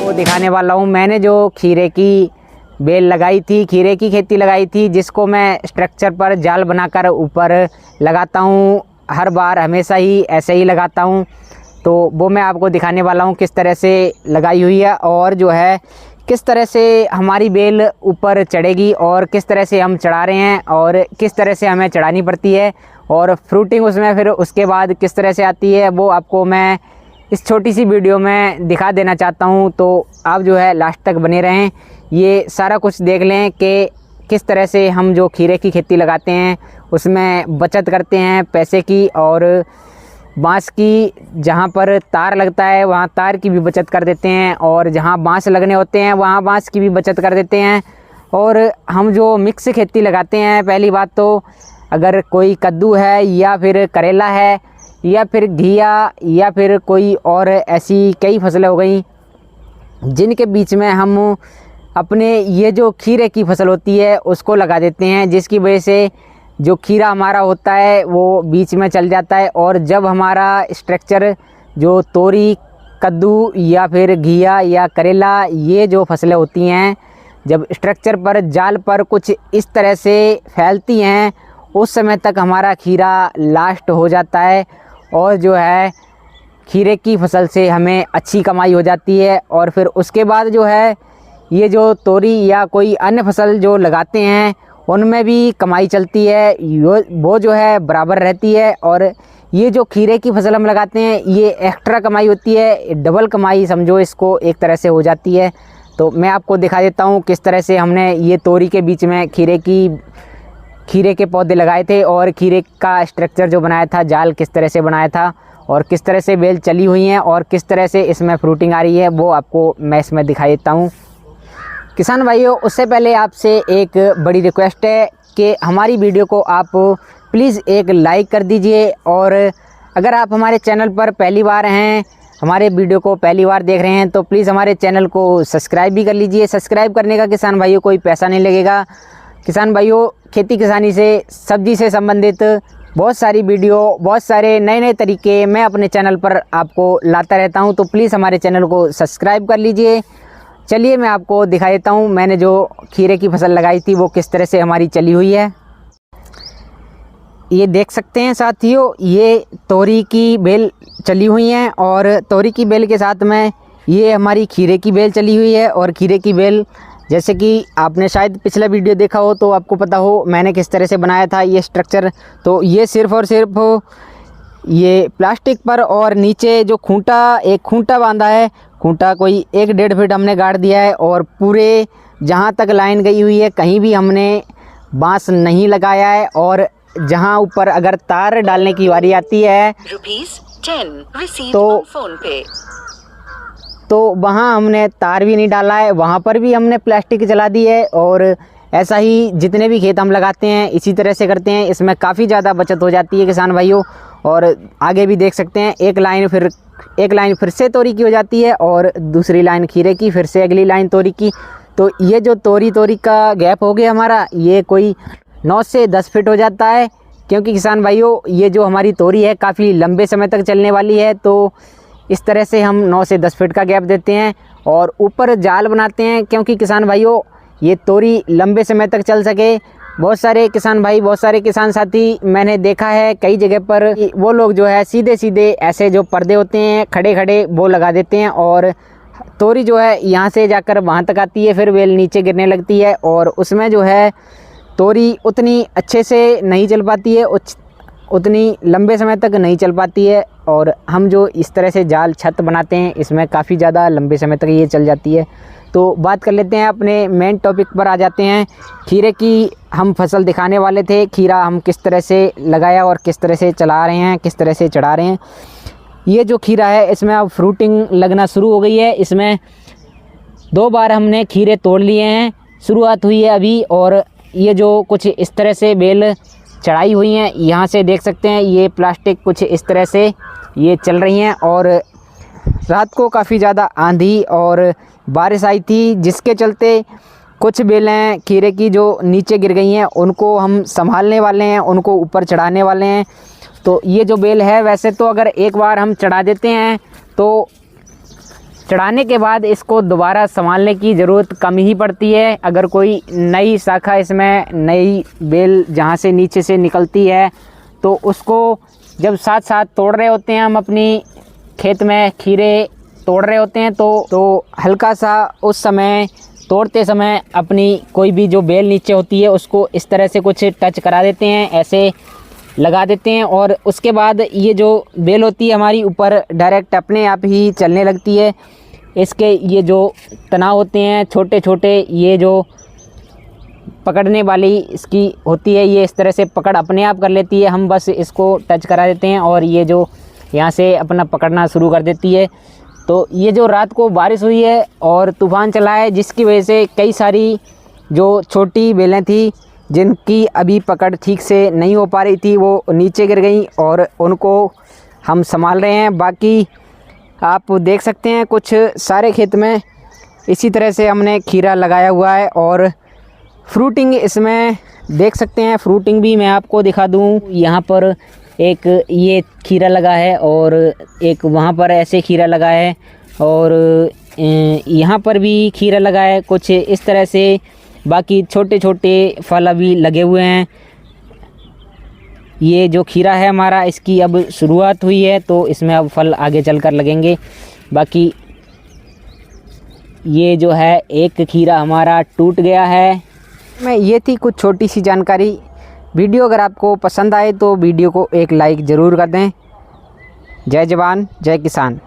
आपको दिखाने वाला हूँ। मैंने जो खीरे की बेल लगाई थी, खीरे की खेती लगाई थी, जिसको मैं स्ट्रक्चर पर जाल बनाकर ऊपर लगाता हूँ। हर बार हमेशा ही ऐसे ही लगाता हूँ, तो वो मैं आपको दिखाने वाला हूँ किस तरह से लगाई हुई है और जो है किस तरह से हमारी बेल ऊपर चढ़ेगी और किस तरह से हम चढ़ा रहे हैं और किस तरह से हमें चढ़ानी पड़ती है और फ्रूटिंग उसमें फिर उसके बाद किस तरह से आती है, वो आपको मैं इस छोटी सी वीडियो में दिखा देना चाहता हूँ। तो आप जो है लास्ट तक बने रहें, ये सारा कुछ देख लें कि किस तरह से हम जो खीरे की खेती लगाते हैं उसमें बचत करते हैं पैसे की, और बांस की जहाँ पर तार लगता है वहाँ तार की भी बचत कर देते हैं, और जहाँ बांस लगने होते हैं वहाँ बांस की भी बचत कर देते हैं। और हम जो मिक्स खेती लगाते हैं, पहली बात तो अगर कोई कद्दू है या फिर करेला है या फिर घिया या फिर कोई और ऐसी कई फसलें हो गई जिनके बीच में हम अपने ये जो खीरे की फसल होती है उसको लगा देते हैं, जिसकी वजह से जो खीरा हमारा होता है वो बीच में चल जाता है। और जब हमारा स्ट्रक्चर जो तोरी, कद्दू या फिर घिया या करेला ये जो फसलें होती हैं, जब स्ट्रक्चर पर जाल पर कुछ इस तरह से फैलती हैं, उस समय तक हमारा खीरा लास्ट हो जाता है और जो है खीरे की फसल से हमें अच्छी कमाई हो जाती है। और फिर उसके बाद जो है ये जो तोरी या कोई अन्य फसल जो लगाते हैं उनमें भी कमाई चलती है, वो जो है बराबर रहती है। और ये जो खीरे की फसल हम लगाते हैं ये एक्स्ट्रा कमाई होती है, डबल कमाई समझो इसको एक तरह से हो जाती है। तो मैं आपको दिखा देता हूँ किस तरह से हमने ये तोरी के बीच में खीरे के पौधे लगाए थे और खीरे का स्ट्रक्चर जो बनाया था, जाल किस तरह से बनाया था और किस तरह से बेल चली हुई हैं और किस तरह से इसमें फ्रूटिंग आ रही है, वो आपको मैं इसमें दिखा देता हूँ। किसान भाइयों, उससे पहले आपसे एक बड़ी रिक्वेस्ट है कि हमारी वीडियो को आप प्लीज़ एक लाइक कर दीजिए, और अगर आप हमारे चैनल पर पहली बार हैं, हमारे वीडियो को पहली बार देख रहे हैं, तो प्लीज़ हमारे चैनल को सब्सक्राइब भी कर लीजिए। सब्सक्राइब करने का किसान भाइयों कोई पैसा नहीं लगेगा। किसान भाइयों, खेती किसानी से, सब्जी से संबंधित बहुत सारी वीडियो, बहुत सारे नए नए तरीके मैं अपने चैनल पर आपको लाता रहता हूं, तो प्लीज़ हमारे चैनल को सब्सक्राइब कर लीजिए। चलिए मैं आपको दिखा देता हूं मैंने जो खीरे की फसल लगाई थी वो किस तरह से हमारी चली हुई है। ये देख सकते हैं साथियों, ये तोरी की बेल चली हुई हैं और तोरी की बेल के साथ में ये हमारी खीरे की बेल चली हुई है। और खीरे की बेल जैसे कि आपने शायद पिछला वीडियो देखा हो तो आपको पता हो मैंने किस तरह से बनाया था ये स्ट्रक्चर। तो ये सिर्फ़ और सिर्फ ये प्लास्टिक पर और नीचे जो एक खूंटा बांधा है, खूंटा कोई 1-1.5 फीट हमने गाड़ दिया है, और पूरे जहाँ तक लाइन गई हुई है कहीं भी हमने बांस नहीं लगाया है। और जहाँ ऊपर अगर तार डालने की बारी आती है तो वहाँ हमने तार भी नहीं डाला है, वहाँ पर भी हमने प्लास्टिक जला दी है। और ऐसा ही जितने भी खेत हम लगाते हैं इसी तरह से करते हैं, इसमें काफ़ी ज़्यादा बचत हो जाती है किसान भाइयों। और आगे भी देख सकते हैं एक लाइन फिर से तोरी की हो जाती है और दूसरी लाइन खीरे की, फिर से अगली लाइन तोरी की। तो ये जो तोरी का गैप हो गया हमारा, ये कोई 9 से 10 फीट हो जाता है, क्योंकि किसान भाइयों ये जो हमारी तोरी है काफ़ी लंबे समय तक चलने वाली है। तो इस तरह से हम 9 से 10 फीट का गैप देते हैं और ऊपर जाल बनाते हैं, क्योंकि किसान भाइयों ये तोरी लंबे समय तक चल सके। बहुत सारे किसान साथी मैंने देखा है कई जगह पर, वो लोग जो है सीधे ऐसे जो पर्दे होते हैं खड़े वो लगा देते हैं, और तोरी जो है यहाँ से जाकर वहाँ तक आती है, फिर बेल नीचे गिरने लगती है और उसमें जो है तोरी उतनी अच्छे से नहीं चल पाती है, उतनी लंबे समय तक नहीं चल पाती है। और हम जो इस तरह से जाल छत बनाते हैं इसमें काफ़ी ज़्यादा लंबे समय तक ये चल जाती है। तो बात कर लेते हैं, अपने मेन टॉपिक पर आ जाते हैं। खीरे की हम फसल दिखाने वाले थे, खीरा हम किस तरह से लगाया और किस तरह से चला रहे हैं, किस तरह से चढ़ा रहे हैं। ये जो खीरा है इसमें अब फ्रूटिंग लगना शुरू हो गई है। इसमें 2 बार हमने खीरे तोड़ लिए हैं, शुरुआत हुई है अभी। और ये जो कुछ इस तरह से बेल चढ़ाई हुई हैं, यहाँ से देख सकते हैं ये प्लास्टिक कुछ इस तरह से ये चल रही हैं। और रात को काफ़ी ज़्यादा आंधी और बारिश आई थी, जिसके चलते कुछ बेलें खीरे की जो नीचे गिर गई हैं उनको हम संभालने वाले हैं, उनको ऊपर चढ़ाने वाले हैं। तो ये जो बेल है, वैसे तो अगर एक बार हम चढ़ा देते हैं तो चढ़ाने के बाद इसको दोबारा संभालने की ज़रूरत कम ही पड़ती है। अगर कोई नई शाखा इसमें नई बेल जहाँ से नीचे से निकलती है तो उसको जब साथ साथ तोड़ रहे होते हैं, हम अपनी खेत में खीरे तोड़ रहे होते हैं तो हल्का सा उस समय तोड़ते समय अपनी कोई भी जो बेल नीचे होती है उसको इस तरह से कुछ टच करा देते हैं, ऐसे लगा देते हैं और उसके बाद ये जो बेल होती है हमारी ऊपर डायरेक्ट अपने आप ही चलने लगती है। इसके ये जो तनाव होते हैं छोटे छोटे, ये जो पकड़ने वाली इसकी होती है, ये इस तरह से पकड़ अपने आप कर लेती है। हम बस इसको टच करा देते हैं और ये जो यहाँ से अपना पकड़ना शुरू कर देती है। तो ये जो रात को बारिश हुई है और तूफ़ान चला है, जिसकी वजह से कई सारी जो छोटी बेलें थी जिनकी अभी पकड़ ठीक से नहीं हो पा रही थी, वो नीचे गिर गई और उनको हम संभाल रहे हैं। बाकी आप देख सकते हैं कुछ सारे खेत में इसी तरह से हमने खीरा लगाया हुआ है और फ्रूटिंग इसमें देख सकते हैं। फ्रूटिंग भी मैं आपको दिखा दूं, यहाँ पर एक ये खीरा लगा है और एक वहाँ पर ऐसे खीरा लगा है और यहाँ पर भी खीरा लगा है कुछ इस तरह से। बाकी छोटे छोटे फल अभी लगे हुए हैं। ये जो खीरा है हमारा, इसकी अब शुरुआत हुई है तो इसमें अब फल आगे चलकर लगेंगे। बाकी ये जो है एक खीरा हमारा टूट गया है। मैं ये थी कुछ छोटी सी जानकारी। वीडियो अगर आपको पसंद आए तो वीडियो को एक लाइक ज़रूर कर दें। जय जवान जय किसान।